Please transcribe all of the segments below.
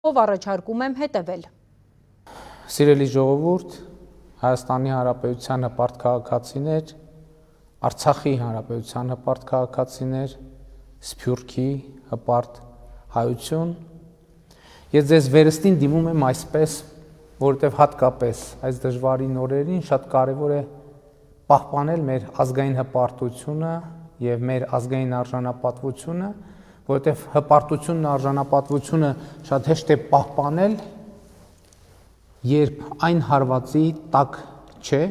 Ով առաջարկում եմ հետևել։ Սիրելի ժողովուրդ, Հայաստանի Հանրապետության հպարտ քաղաքացիներ, Արցախի Հանրապետության հպարտ քաղաքացիներ, Սփյուռքի հպարտ հայություն, ես ձեզ վերստին դիմում եմ այսպես, որովհետև հատկապես այս դժվարին օրերին շատ կարևոր է պահպանել մեր ազգային հպարտությունը եւ մեր ազգային արժանապատվությունը, որովհետև հպարտությունն ու արժանապատվությունը շատ հեշտ է պահպանել, երբ այն հարվածի տակ չէ,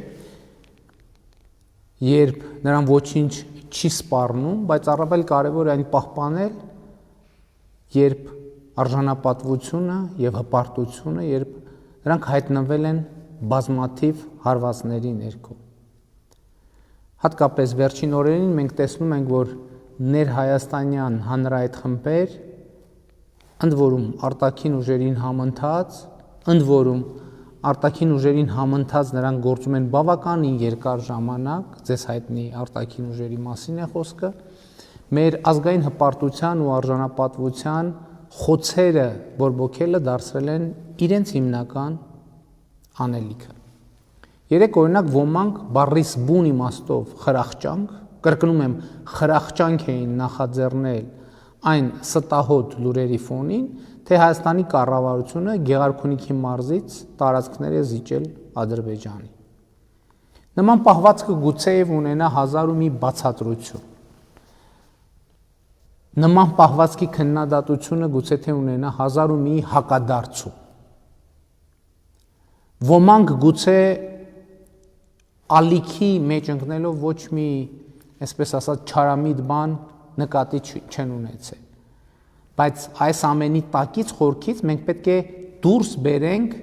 երբ նրան ոչինչ չի սպառնում, բայց առավել կարևոր է այն պահպանել, երբ արժանապատվությունը եւ հպարտությունը, երբ նրանք հայտնվել են բազմաթիվ հարվածների ներքո։ Հատկապես վերջին օրերին մենք տեսնում ենք, որ ներհայաստանյան հանրայդ խմբեր, ընդ որում արտաքին ուժերին համընթաց, ընդ որում արտաքին ուժերին համընթաց նրանք գործում են բավականին երկար ժամանակ, ձեզ հայտնի արտաքին ուժերի մասին է խոսքը, մեր ազգային հպարտության ու արժանապատվության խոցերը բորբոքելը դարձրել են իրենց հիմնական անելիքը։ Երեք օրինակ ոմանք բառիս բուն իմաստով խրախճանք, կրկնում եմ, խրախճանք էին նախաձեռնել այն ստահոդ լուրերի ֆոնին, թե Հայաստանի կառավարությունը Գեղարքունիքի մարզից տարածքներ է զիջել Ադրբեջանի։ Նման պահվածքը գուցեև ունենա 1001 բացատրություն։ Նման պահվածքի քննադատությունը գուցե թե ունենա 1001 հակադարձում։ Ոմանք գուցե ալիքի մեջ ընկնելով ոչ մի, այսպես ասած, չարամիտ բան նկատի չեն ունեցել։ Բայց այս ամենի տակից խորքից մենք պետք է դուրս բերենք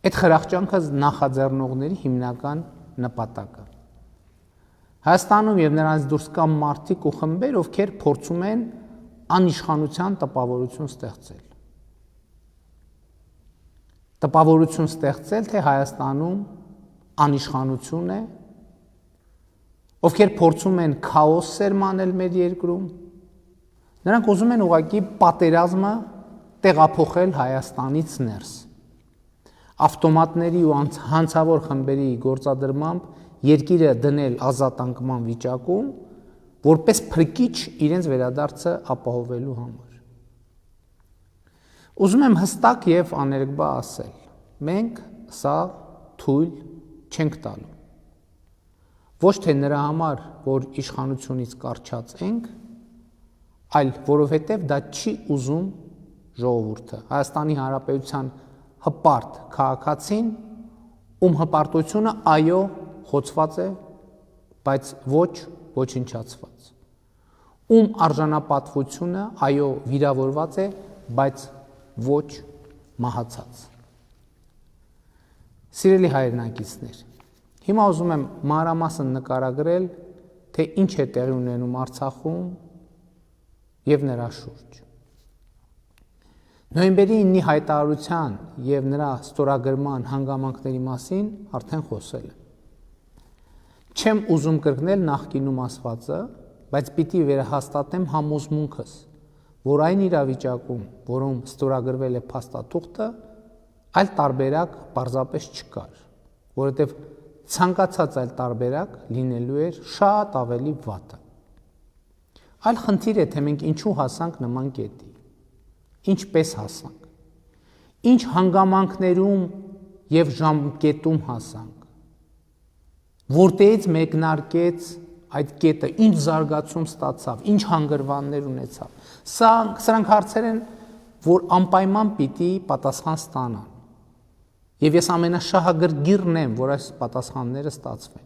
այդ խրախճանքը նախաձեռնողների հիմնական նպատակը։ Հայաստանում եւ նրանց դուրս կան մարդիկ ու խմբեր, ովքեր փորձում են անիշխանության տպավորություն ստեղծել։ Տպավորություն ստեղծել, թե Հայաստանում անիշխանություն է, ովքեր փորձում են քաոս սերմանել մեր երկրում, նրանք ուզում են ուղղակի պատերազմը տեղափոխել Հայաստանից ներս։ Ավտոմատների ու հանցավոր խմբերի գործադրմամբ երկիրը դնել ազատ անկման վիճակում, որպես փրկիչ իրենց վերադարձը ապահովելու համար։ Ուզում եմ հստակ եւ աներկբա ասել. մենք սա թույլ չենք տալու։ Ոչ թե նրա համար, որ իշխանությունից կառչած ենք, այլ որովհետև դա չի ուզում ժողովուրդը, Հայաստանի Հանրապետության հպարտ քաղաքացին, ում հպարտությունը այո խոցված է, բայց ոչ ոչնչացված, ում արժանապատվությունը այո վիրավորված է, բայց ոչ մահացած։ Սիրելի հայրենակիցներ, հիմա ուզում եմ մանրամասն նկարագրել, թե ինչ է տեղի ունենում Արցախում եւ նրա շուրջ։ Նոյեմբերի 9-ի հայտարարության եւ նրա ստորագրման հանգամանքների մասին արդեն խոսել եմ։ Չեմ ուզում կրկնել նախկինում ասվածը, բայց պիտի վերահաստատեմ համոզմունքս, որ այն իրավիճակում, որում ստորագրվել է փաստաթուղթը, այլ տարբերակ պարզապես չկար, որովհետև ցանկացած այլ տարբերակ լինելու էր շատ ավելի վատը։ Այլ խնդիր է, թե մենք ինչու հասանք նման կետի, ինչպես հասանք, ինչ հանգամանքներում եւ ժամկետում հասանք, որտեղից մեկնարկեց այդ կետը, ինչ զարգացում ստացավ, ինչ հանգրվաններ ունեցավ։ Սրանք հարցեր են, որ անպայման պիտի պատասխան ստանան։ Եվ ես ամենաշահագրգիռն եմ, որ այս պատասխանները ստացվեն։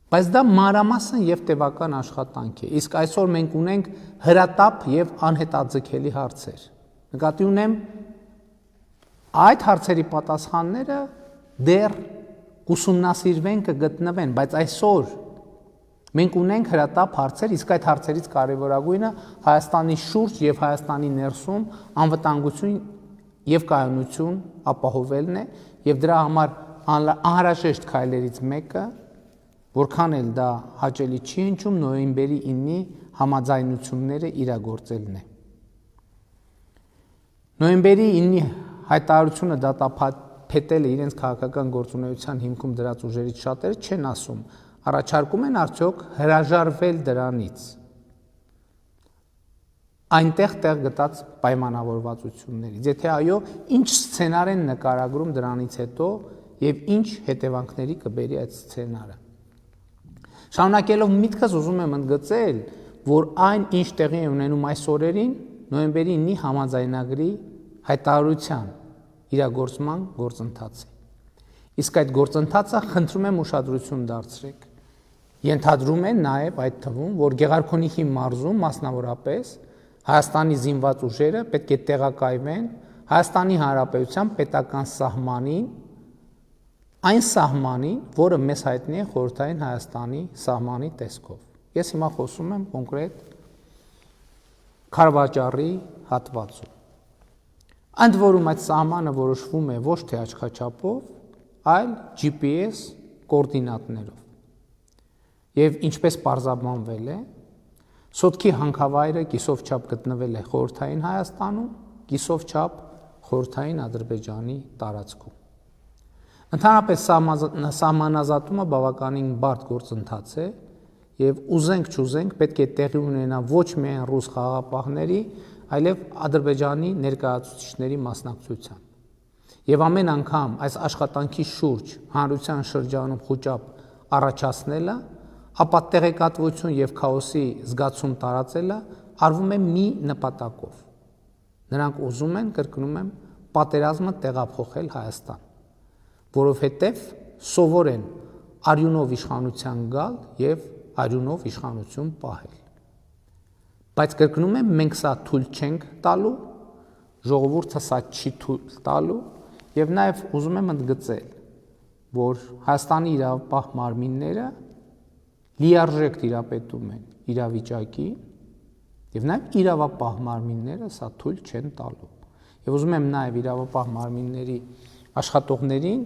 Բայց դա մանրամասն եւ տևական աշխատանք է, իսկ այսօր մենք ունենք հրատապ եւ անհետաձգելի հարցեր։ Նկատի ունեմ այդ հարցերի պատասխանները դեռ կուսումնասիրվեն, կգտնվեն, բայց այսօր մենք ունենք հրատապ հարցեր, իսկ այդ հարցերից կարևորագույնը Հայաստանի շուրջ եւ Հայաստանի ներսում անվտանգություն եւ կայունություն ապահովելն է, եւ դրա համար անհրաժեշտ քայլերից մեկը, որքան էլ դա հաճելի չի հնչում, նոյեմբերի 9-ի համաձայնությունները իրագործելն է։ Նոյեմբերի 9-ի հայտարարությունը դատապետել է իրենց քաղաքական գործունեության հիմքում դրած ուժերից շատերը չեն ասում, առաջարկում են արդյոք հրաժարվել դրանից։ Այնտեղ տեղ գտած պայմանավորվածություններից։ Եթե այո, ինչ սցենար են նկարագրում դրանից հետո եւ ինչ հետևանքների կբերի այդ սցենարը։ Շարունակելով միտքս ուզում եմ ընդգծել, որ այն ինչ տեղի է ունենում այս օրերին նոյեմբերի 9-ի համաձայնագրի հայտարարության իրագործման գործընթաց է։ Իսկ այդ գործընթացը խնդրում եմ ուշադրություն դարձրեք։ Ենթադրում են նաև այդ թվում, որ Գեղարքունիքի մարզում մասնավորապես Հայաստանի զինված ուժերը պետք է տեղակայվեն Հայաստանի Հանրապետության պետական սահմանին, այն սահմանին, որը մեզ հայտնի է խորհրդային Հայաստանի սահմանի տեսքով։ Ես հիմա խոսում եմ կոնկրետ Քարվաճառի հատվածում։ Ընդ որում այդ սահմանը որոշվում է ոչ թե աչքաչափով, այլ GPS կոորդինատներով։ Եվ ինչպես պարզաբանվել է, Սոտքի հանքավայրը կիսով չափ գտնվել է խորհրդային Հայաստանում, կիսով չափ խորհրդային Ադրբեջանի տարածքում։ Ընդհանրապես սահմանազատումը բավականին բարդ գործընթաց է եւ ուզենք չուզենք պետք է տեղի ունենա ոչ միայն ռուս խաղաղապահների, այլև Ադրբեջանի ներկայացուցիչների մասնակցությամբ։ Եվ ամեն անգամ այս աշխատանքի շուրջ հանրության շրջանում խոճապ առաջացնելը, ապա տեղեկատվություն եւ քաոսի զգացում տարածելը արվում է մի նպատակով։ Նրանք ուզում են, կրկնում եմ, պատերազմը տեղափոխել Հայաստան, որովհետեւ սովոր են արյունով իշխանության գալ եւ արյունով իշխանություն պահել։ Բայց կրկնում եմ, մենք սա թույլ չենք տալու, ժողովուրդը սա չի թույլ տալու եւ նաեւ ուզում եմ ընդգծել, որ Հայաստանի իրավապահ մարմինները լիարժեք տիրապետում են իրավիճակի եւ նաեւ իրավապահ մարմինները սա թույլ չեն տալու։ Եվ ուզում եմ նաեւ իրավապահ մարմինների աշխատողներին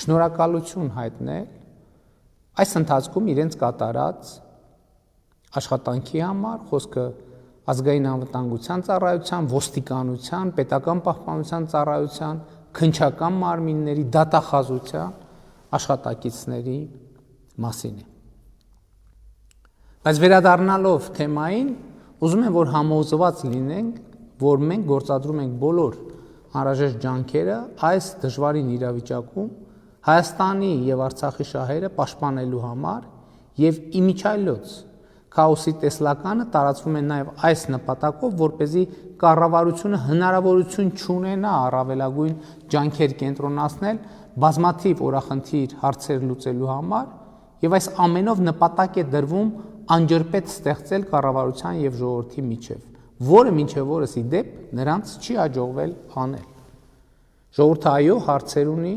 շնորհակալություն հայտնել այս ընթացքում իրենց կատարած աշխատանքի համար, խոսքը ազգային անվտանգության ծառայության, ոստիկանության, պետական պահպանության ծառայության, քննչական մարմինների, դատախազության աշխատակիցների մասին է։ Բայց վերադառնալով թեմային, ուզում եմ, որ համոզված լինենք, որ մենք գործադրում ենք բոլոր անհրաժեշտ ջանքերը այս դժվարին իրավիճակում Հայաստանի եւ Արցախի շահերը պաշտպանելու համար եւ իմիջայլոց քաոսի տեսլականը տարածվում է նաեւ այս նպատակով, որպեսզի կառավարությունը հնարավորություն չունենա առավելագույն ջանքեր կենտրոնացնել բազմաթիվ օրախնդիր հարցեր լուծելու համար եւ այս ամենով նպատակ է դրվում անջրպետ ստեղծել կառավարության եւ ժողովրդի միջև, որը մինչև օրս ի դեպ նրանց չի հաջողվել անել։ Ժողովուրդը այո հարցեր ունի,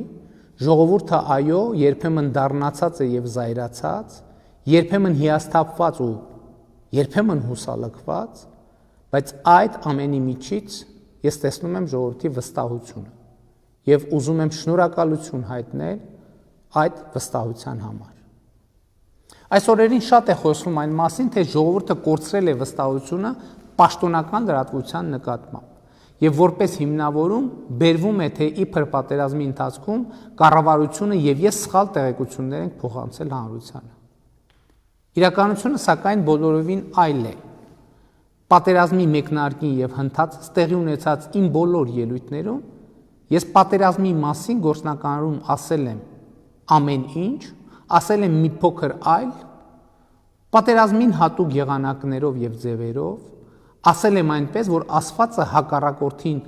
ժողովուրդը այո երբեմն դառնացած է եւ զայրացած, երբեմն հիասթափված ու երբեմն հուսալքված, բայց այդ ամենի միջից ես տեսնում եմ ժողովրդի վստահությունը եւ ուզում եմ շնորհակալություն հայտնել այդ վստահության համար։ Այս օրերին շատ է խոսվում այն մասին, թե ժողովուրդը կորցրել է վստահությունը պաշտոնական լրատվության նկատմամբ եւ որպես հիմնավորում բերվում է, թե իբր պատերազմի ընթացքում կառավարությունը եւ ես սխալ տեղեկություններ ենք փոխանցել հանրությանը։ Իրականությունը սակայն բոլորովին այլ է։ Պատերազմի մեկնարկին եւ հնդած տեղի ունեցած իմ բոլոր ելույթներում ես պատերազմի մասին գործնականորում ասել եմ ամեն ինչ, ասել եմ մի փոքր այլ, պատերազմին հատուկ եղանակներով եւ ձևերով, ասել եմ այնպես, որ ասվածը հակառակորդին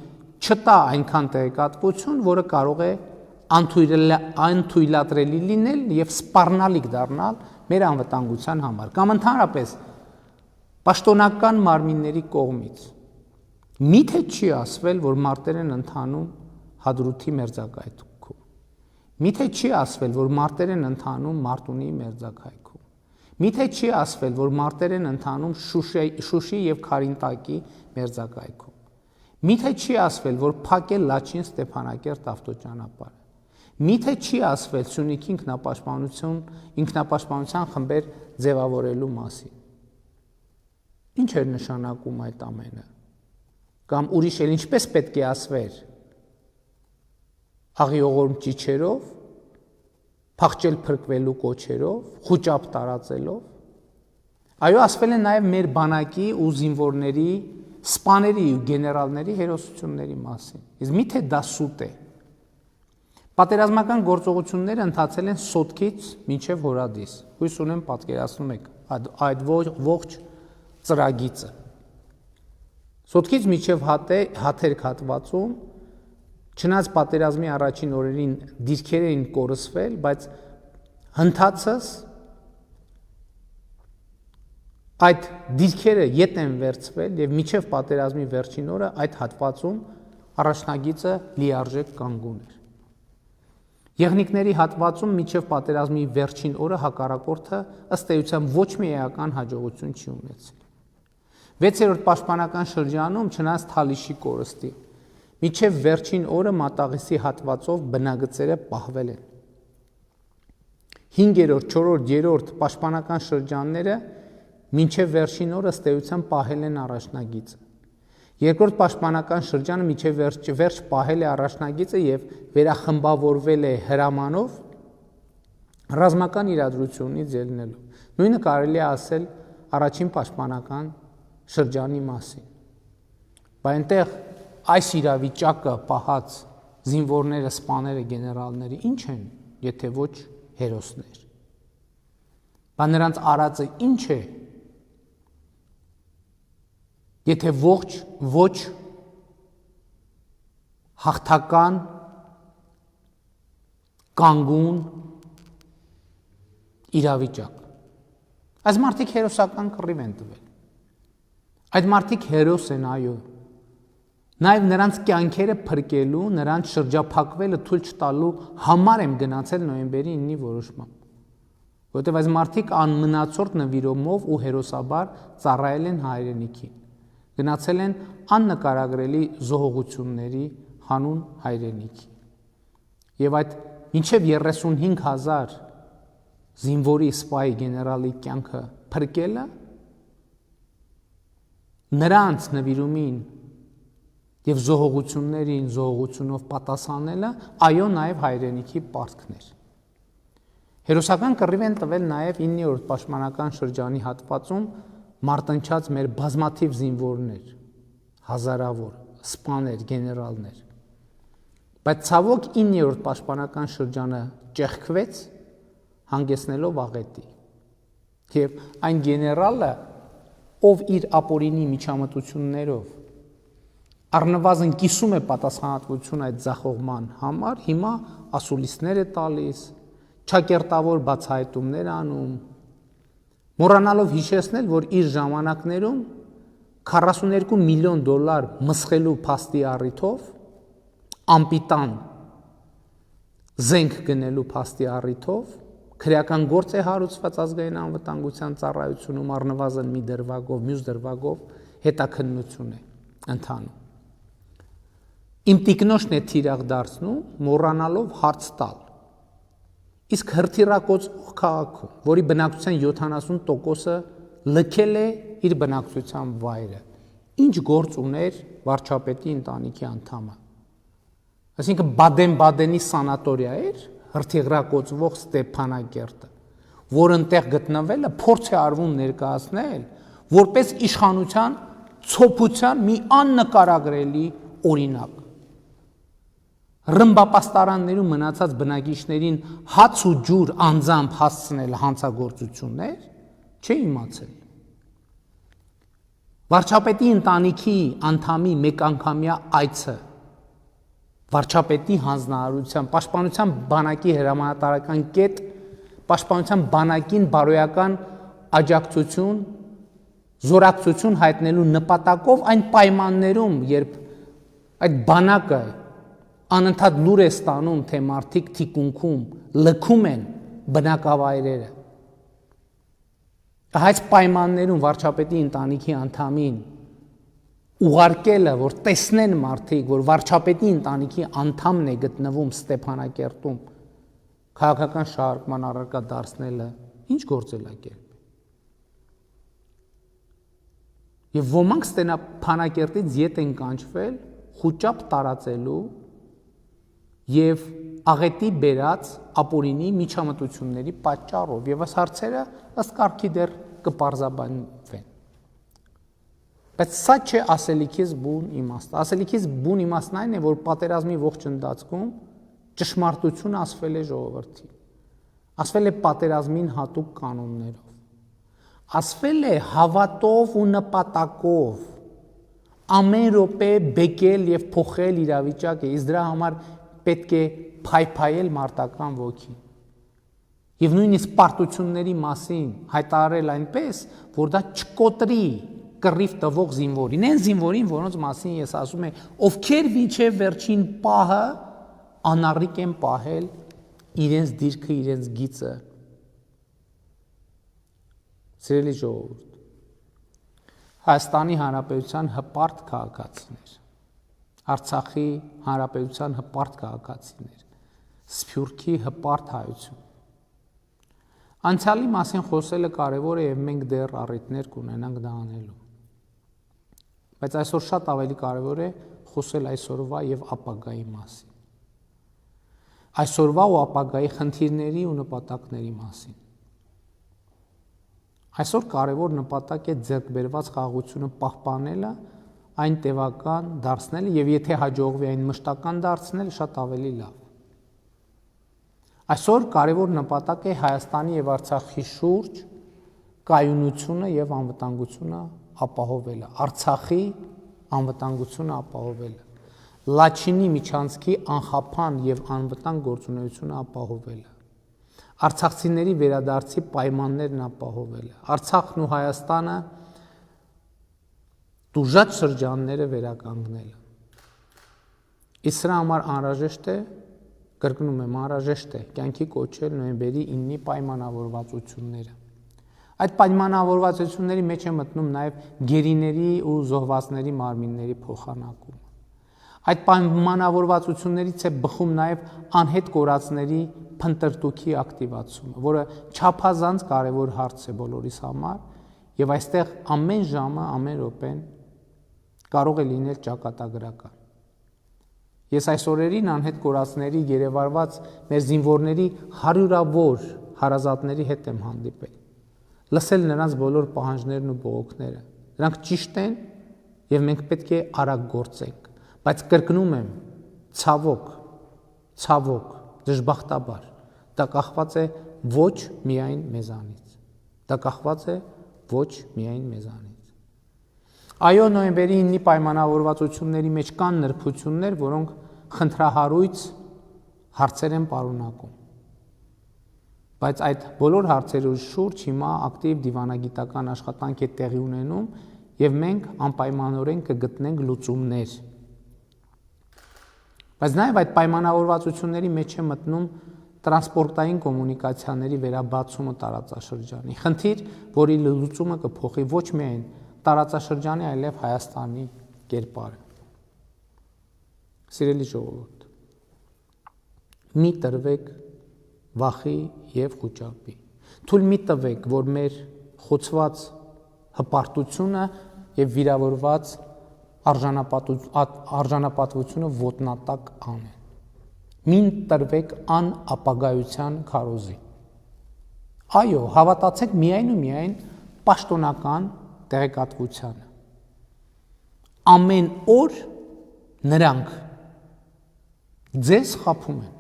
չտա այնքան տեղեկատվություն, որը կարող է անթույլատրելի լինել եւ սպառնալիք դառնալ մեր անվտանգության համար, կամ ընդհանրապես պաշտոնական մարմինների կողմից։ Միթե չի ասվել, որ մարտեր են ընթանում Հադրութի մերձակայքում։ Միթե չի ասվել, որ մարտեր են ընթանում Մարտունի մերձակայքում։ Միթե չի ասվել, որ մարտեր են ընթանում Շուշի եւ Քարինտակի մերձակայքում։ Միթե չի ասվել, որ փակ է Լաչին Ստեփանակերտ ավտոճանապարհը։ Միթե չի ասվել Սյունիքի ինքնապաշտպանության խմբեր ձևավորելու մասին։ Ինչ էր նշանակում այդ ամենը։ Կամ ուրիշ էլ ինչպես պետք է ասվեր։ Աղիողորմ ճիչերով, փախչել փրկվելու կոչերով, խուճապ տարածելով։ Այո, ասվել է նաև մեր բանակի ու զինվորների, սպաների ու գեներալների հերոսությունների մասին։ Իսկ միթե դա սուտ է։ Պատերազմական գործողությունները ընթացել են Սոտքից մինչև Հորադիս։ Հույս ունեմ պատկերացնում եք այդ ողջ ծրագիծը։ Սոտքից մինչև Հաթերք հատվածում չնայած պատերազմի առաջին օրերին դիրքեր էին կորսվել, բայց հնդածս այդ դիրքերը ետ են վերցվել եւ մինչև պատերազմի վերջին օրը այդ հատվածում առաջնագիծը լիարժեք կանգուն էր։ Եղնիկների հատվածում մինչև պատերազմի վերջին օրը հակառակորդը ըստ էության ոչ մի էական հաջողություն չի ունեցել։ 6-րդ պաշտպանական շրջանում չնայած Թալիշի կորստի մինչև վերջին օրը Մատաղիսի հատվածով բնագծերը պահվել են։ 5-րդ, 4-րդ, 3-րդ պաշտպանական շրջանները մինչև վերջին օրը ըստ էության պահել են առաջնագիծը։ Երկրորդ պաշտպանական շրջանը մինչև վերջ պահել է առաջնագիծը եւ վերախմբավորվել է հրամանով ռազմական իրադրությունից ելնելով։ Նույնը կարելի է ասել առաջին պաշտպանական շրջանի մասին։ Բայց այնտեղ այս իրավիճակը պահած զինվորները, սպաները, գեներալները ինչ են, եթե ոչ հերոսներ։ Բայց նրանց արածը ինչ է, եթե ոչ հաղթական, կանգուն իրավիճակ։ Այս մարդիկ հերոսական կռիվ են տվել։ Այդ մարդիկ հերոս են, այո։ Նաև նրանց կյանքերը փրկելու, նրանց շրջափակվելը թույլ չտալու համար եմ գնացել նոյեմբերի 9-ի որոշմամբ։ Որտեղ այս մարդիկ անմնացորդ նվիրումով ու հերոսաբար ծառայել են հայրենիքին։ Գնացել են աննկարագրելի զոհողությունների հանուն հայրենիքի։ Եվ այդ մինչև 35,000 զինվորի, սպայի, գեներալի կյանքը փրկելը, նրանց նվիրումին եւ զոհողություններին զոհողությունով պատասխանելը, այո, նաև հայրենիքի պարտքն էր։ Հերոսական կռիվ են տվել նաև 9-րդ պաշտպանական շրջանի հատվածում մարտնչած մեր բազմաթիվ զինվորներ, հազարավոր սպաներ, գեներալներ։ Բայց ցավոք 9-րդ պաշտպանական շրջանը ճեղքվեց, հանգեցնելով աղետի։ Եվ այն գեներալը, ով իր ապօրինի միջամտություններով առնվազն կիսում է պատասխանատվություն այդ ձախողման համար, հիմա ասուլիսներ է տալիս, չակերտավոր բացահայտումներ անում, մոռանալով հիշեցնել, որ իր ժամանակներում 42 միլիոն դոլար մսխելու փաստի առիթով, ամպիտան զենք գնելու փաստի առիթով, քրեական գործ է հարուցված ազգային անվտանգության ծառայությունում առնվազն մի դրվագով, մյուս դրվագով հետաքննություն է ընթանում։ Իմ տիկնոջն է թիրախ դարձնում, մոռանալով հարց տալ։ Իսկ հրթիռակոծող քաղաքում, որի բնակչության 70%-ը լքել է իր բնակչության վայրը, ինչ գործ ուներ վարչապետի ընտանիքի անդամը։ Այսինքն Բադեն-Բադենի սանատորիա էր հրթիռակոծվող Ստեփանակերտը, որ ընտեղ գտնվելը փորձ է արվում ներկայացնել որպես իշխանության ցոփության մի աննկարագրելի օրինակ։ Ռմբապաստարաններում մնացած բնակիչներին հաց ու ջուր անձամբ հասցնել հանցագործություններ չէ իմացել։ Վարչապետի ընտանիքի անդամի մեկանգամյա այցը վարչապետի հանձնարարության, պաշտպանության բանակի հրամանատարական կետ, պաշտպանության բանակին բարոյական աջակցություն, զորակցություն հայտնելու նպատակով այն պայմաններում, երբ այդ բանակը անընդհատ լուր է ստանում, թե մարդիկ թիկունքում լքում են բնակավայրերը։ Այս պայմաններում վարչապետի ընտանիքի անդամին ուղարկելը, որ տեսնեն մարդիկ, որ վարչապետի ընտանիքի անդամն է գտնվում Ստեփանակերտում, քաղաքական շահարկման առարկա դարձնելը ինչ գործելակերպ է։ Եվ ոմանք ստենա փանակերտից ետ են կանչվել խոճապ տարածելու եւ աղետի բերած ապօրինի միջամտությունների պատճառով եւ այս հարցերը ըստ կարգի դեռ կպարզաբանվեն։ Բայց սա չէ ասելիքից բուն իմաստը։ Ասելիքից բուն իմաստն այն է, որ պատերազմի ողջ ընթացքում ճշմարտությունը ասվել է ժողովրդին։ Ասվել է պատերազմին հատուկ կանոններով։ Ասվել է հավատով ու նպատակով ամեն րոպե բեկել եւ փոխել իրավիճակը, իսկ դրա համար պետք է փայփայել մարտական ոգին։ Եվ նույնիսկ պարտությունների մասին հայտարարել այնպես, որ դա չկոտրի կռիվ տվող զինվորին, այն զինվորին, որոնց մասին ես ասում եմ, ովքեր մինչև վերջին պահը անառիկ են պահել իրենց դիրքը, իրենց գիծը։ Սիրելի ժողովուրդ, Հայաստանի Հանրապետության հպարտ քաղաքացիներ, Արցախի Հանրապետության հպարտ քաղաքացիներ, Սփյուռքի հպարտ հայություն։ Անցյալի մասին խոսելը կարևոր է եւ մենք դեռ առիթներ կունենանք դա անելու։ Բայց այսօր շատ ավելի կարևոր է խոսել այսօրվա եւ ապագայի մասին։ Այսօրվա ու ապագայի խնդիրների ու նպատակների մասին։ Այսօր կարևոր նպատակ է ձեռք բերված խաղաղությունը պահպանելը, այն տևական դարձնելը եւ եթե հաջողվի այն մշտական դարձնել, շատ ավելի լավ։ Այսօր կարևոր նպատակ է Հայաստանի եւ Արցախի շուրջ կայունությունը եւ անվտանգությունը ապահովելը, Արցախի անվտանգությունը ապահովելը, Լաչինի միջանցքի անխափան եւ անվտանգ գործունեությունը ապահովելը, արցախցիների վերադարձի պայմաններն ապահովելը, Արցախն ու Հայաստանը դուժած շրջանները վերականգնելը։ Իսկ սրա համար անհրաժեշտ է, կրկնում եմ, անհրաժեշտ է կյանքի կոչել նոյեմբերի 9-ի պայմանավորվածությունները։ Այդ պայմանավորվածությունների մեջ է մտնում նաև գերիների ու զոհվածների մարմինների փոխանակումը։ Այդ պայմանավորվածություններից է բխում նաև անհետ կորածների փնտրտուքի ակտիվացումը, որը չափազանց կարևոր հարց է բոլորիս համար, եւ այստեղ ամեն ժամը, ամեն րոպեն կարող է լինել ճակատագրական։ Ես այս օրերին անհետ կորածների երևարված մեր զինվորների հարյուրավոր հարազատների հետ եմ հանդիպել, լսել նրանց բոլոր պահանջներն ու բողոքները։ Նրանք ճիշտ են եւ մենք պետք է արագ գործենք, բայց կրկնում եմ, ցավոք, դժբախտաբար, դա կախված է ոչ միայն մեզանից։ Դա կախված է ոչ միայն մեզանից։ Այո, նոյեմբերի 9-ի պայմանավորվածությունների մեջ կան նրբություններ, որոնք խնդրահարույց հարցեր են պարունակում։ Բայց այդ բոլոր հարցերի շուրջ հիմա ակտիվ դիվանագիտական աշխատանք է տեղի ունենում եւ մենք անպայմանորեն կգտնենք լուծումներ։ Բայց նաեւ այդ պայմանավորվածությունների մեջ է մտնում տրանսպորտային կոմունիկացիաների վերաբացումը տարածաշրջանի։ Խնդիր, որի լուծումը կփոխի ոչ միայն տարածաշրջանի, այլև Հայաստանի կերպարը։ Սիրելի ժողովուրդ, մի տրվեք վախի եւ խոճապի։ Թույլ մի տվեք, որ մեր խոցված հպարտությունը եւ վիրավորված արժանապատվությունը ոտնատակ անեն։ Մին տրվեք անապագայության քարոզի։ Այո, հավատացեք միայն ու միայն պաշտոնական տեղեկատվությանը։ Ամեն օր նրանք ձեզ խաբում են։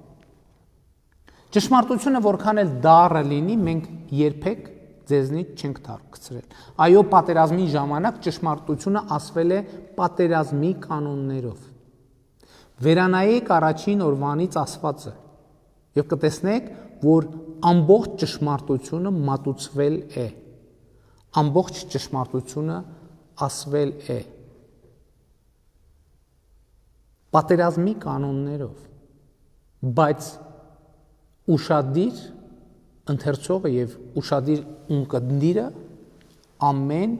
Ճշմարտությունը որքան էլ դառը լինի, մենք երբեք ձեզնից չենք թաքցրել։ Այո, պատերազմի ժամանակ ճշմարտությունը ասվել է պատերազմի կանոններով։ Վերանայեք առաջին օրվանից ասվածը եւ կտեսնեք, որ ամբողջ ճշմարտությունը մատուցվել է։ Ամբողջ ճշմարտությունը ասվել է։ Պատերազմի կանոններով, բայց ուշադիր ընթերցողը եւ ուշադիր ունկնդիրը ամեն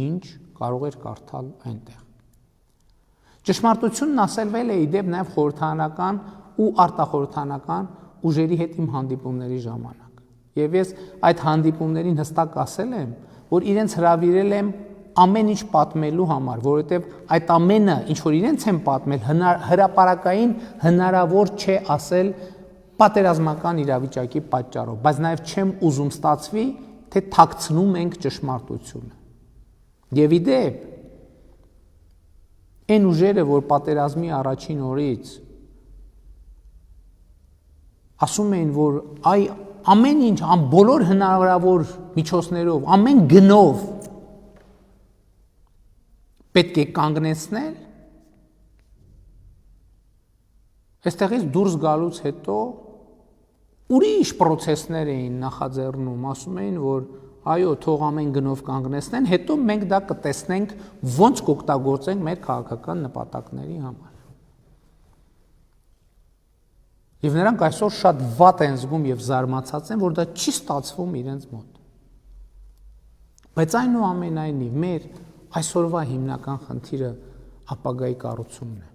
ինչ կարող էր կարդալ այնտեղ։ Ճշմարտությունն ասելվել է իդեպ նաեւ խորհրդարանական ու արտախորհրդարանական ուժերի հետ իմ հանդիպումների ժամանակ։ Եվ ես այդ հանդիպումներին հստակ ասել եմ, որ իրենց հրավիրել եմ ամեն ինչ պատմելու համար, որովհետև այդ ամենը ինչ որ իրենց են պատմել, հրապարակային հնարավոր չէ ասել պատերազմական իրավիճակի պատճառով, բայց նաև չեմ ուզում ստացվի, թե թաքցնում ենք ճշմարտությունը։ Եվ ի դեպ, այն ուժերը, որ պատերազմի առաջին օրից ասում էին, որ ամեն ինչ, բոլոր հնարավոր միջոցներով, ամեն գնով պետք է կանգնեցնել, այստեղից դուրս գալուց հետո ուրիշ պրոցեսներ էին նախաձեռնում, ասում էին, որ այո, թող ամեն գնով կանգնեցնեն, հետո մենք դա կտեսնենք ոնց կօգտագործենք մեր քաղաքական նպատակների համար։ Եվ նրանք այսօր շատ վատ են զգում եւ զարմացած են, որ դա չի ստացվում իրենց մոտ։ Բայց այնուամենայնիվ մեր այսօրվա հիմնական խնդիրը ապագայի կառուցումն է։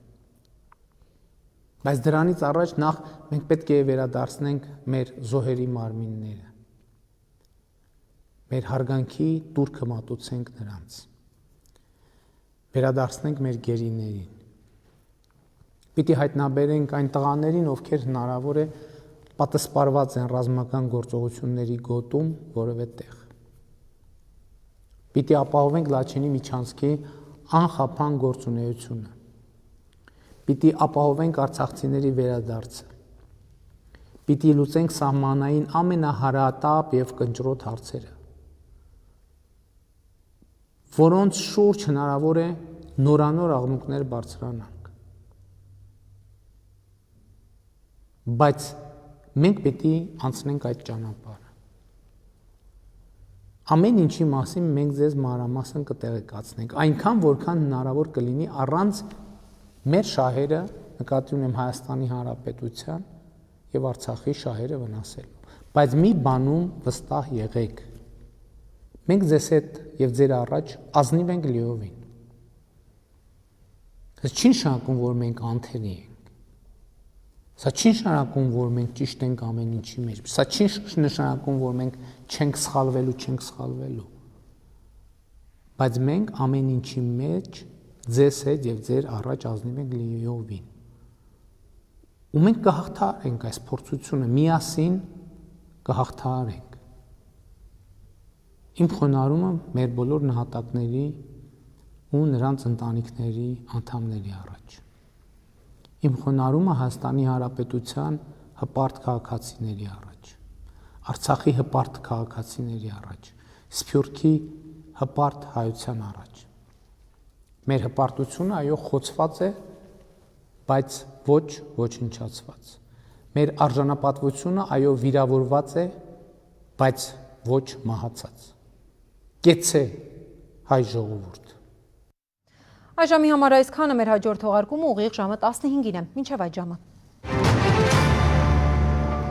Բայց դրանից առաջ նախ մենք պետք է վերադարձնենք մեր զոհերի մարմինները։ Մեր հարգանքի տուրքը մատուցենք նրանց։ Վերադարձնենք մեր գերիներին։ Պիտի հայտնաբերենք այն տղաներին, ովքեր հնարավոր է պատասպարված են ռազմական գործողությունների գոտում որևէ տեղ։ Պիտի ապահովենք Լաչինի միջանցքի անխափան գործունեությունը։ Պիտի ապահովենք արցախցիների վերադարձը։ Պիտի լուծենք սահմանային ամենահարատապ եւ կնճռոտ հարցերը, որոնց շուրջ հնարավոր է նորանոր աղմուկներ բարձրանանք։ Բայց մենք պիտի անցնենք այդ ճանապարհը։ Ամեն ինչի մասին մենք ձեզ մանրամասն կտեղեկացնենք, այնքան որքան հնարավոր կլինի առանց մեր շահերը, նկատի ունեմ Հայաստանի Հանրապետության եւ Արցախի շահերը վնասելու։ Բայց մի բանում վստահ եղեք։ Մենք ձեզ հետ եւ ձեր առաջ ազնիվ ենք լիովին։ Դա չի նշանակում, որ մենք անթերի ենք։ Սա չի նշանակում, որ մենք ճիշտ ենք ամեն ինչի մեջ։ Սա չի նշանակում, որ մենք չենք սխալվելու։ Բայց մենք ամեն ինչի մեջ ձեզ հետ եւ ձեր առաջ ազնիվ ենք լիովին։ Ու մենք կհաղթահարենք այս փորձությունը, միասին կհաղթահարենք։ Իմ խոնարհումը մեր բոլոր նահատակների ու նրանց ընտանիքների անդամների առաջ։ Իմ խոնարհումը Հայաստանի Հանրապետության հպարտ քաղաքացիների առաջ, Արցախի հպարտ քաղաքացիների առաջ, Սփյուռքի հպարտ հայության առաջ։ Մեր հպարտությունը այո խոցված է, բայց ոչ ոչնչացված։ Մեր արժանապատվությունը այո վիրավորված է, բայց ոչ մահացած։ Կեցե հայ ժողովուրդ։ Այժմի համար այսքանը, մեր հաջորդ թողարկումը ուղիղ ժամը 15-ին է։ Մինչև այդ ժամը։